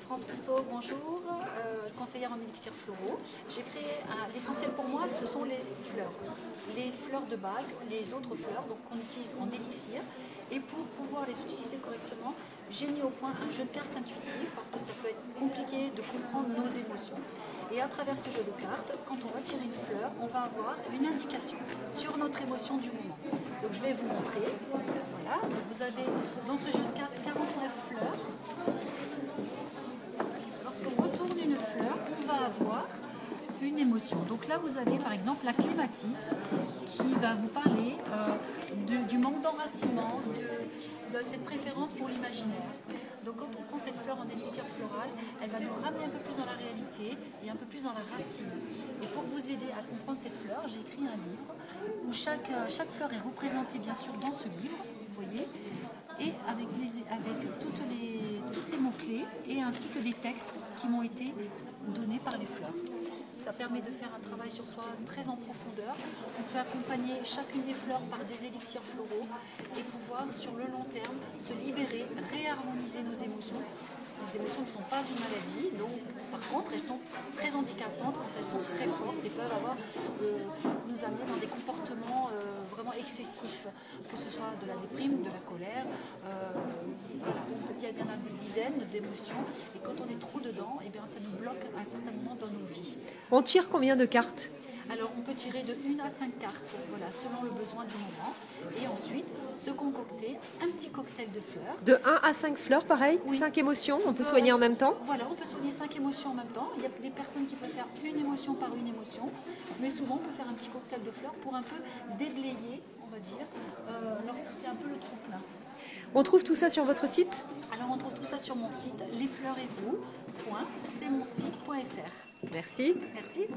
France Rousseau, bonjour, conseillère en élixirs floraux. J'ai créé l'essentiel pour moi, ce sont les fleurs de bague, les autres fleurs qu'on utilise en élixir. Et pour pouvoir les utiliser correctement, j'ai mis au point un jeu de cartes intuitif parce que ça peut être compliqué de comprendre nos émotions. Et à travers ce jeu de cartes, quand on va tirer une fleur, on va avoir une indication sur notre émotion du moment. Donc je vais vous montrer. Voilà, vous avez dans ce jeu de cartes 49 fleurs. Lorsqu'on retourne une fleur, on va avoir une émotion. Donc là, vous avez par exemple la clématite qui va vous parler du manque d'enracinement, de cette préférence pour l'imaginaire. Donc quand on prend cette fleur en élixir floral, elle va nous ramener un peu plus dans la réalité et un peu plus dans la racine. Et pour vous aider à comprendre cette fleur, j'ai écrit un livre où chaque fleur est représentée bien sûr dans ce livre, vous voyez, et avec toutes les mots-clés et ainsi que des textes qui m'ont été donnés par les fleurs. Ça permet de faire un travail sur soi très en profondeur. On peut accompagner chacune des fleurs par des élixirs floraux et pouvoir, sur le long terme, se libérer, réharmoniser nos émotions. Les émotions ne sont pas une maladie, donc par contre, elles sont très handicapantes quand elles sont très fortes et peuvent nous amener dans des comportements vraiment excessifs, que ce soit de la déprime, de la colère. Voilà. Il y en a des dizaines d'émotions et quand on est trop dedans, eh bien, ça nous bloque à un certain moment dans nos vies. On tire combien de cartes ? Alors on peut tirer de 1 à 5 cartes, voilà, selon le besoin du moment. Et ensuite, se concocter un petit cocktail de fleurs. De 1 à 5 fleurs, pareil, Oui. 5 émotions, on peut soigner en même temps ? Voilà, on peut soigner 5 émotions en même temps. Il y a des personnes qui peuvent faire une émotion par une émotion, mais souvent on peut faire un petit cocktail de fleurs pour un peu déblayer, on va dire, lorsque c'est un peu le trop-plein. On trouve tout ça sur votre site ? Alors on trouve tout ça sur mon site lesfleuresetvous.cmonsite.fr. Merci. Merci.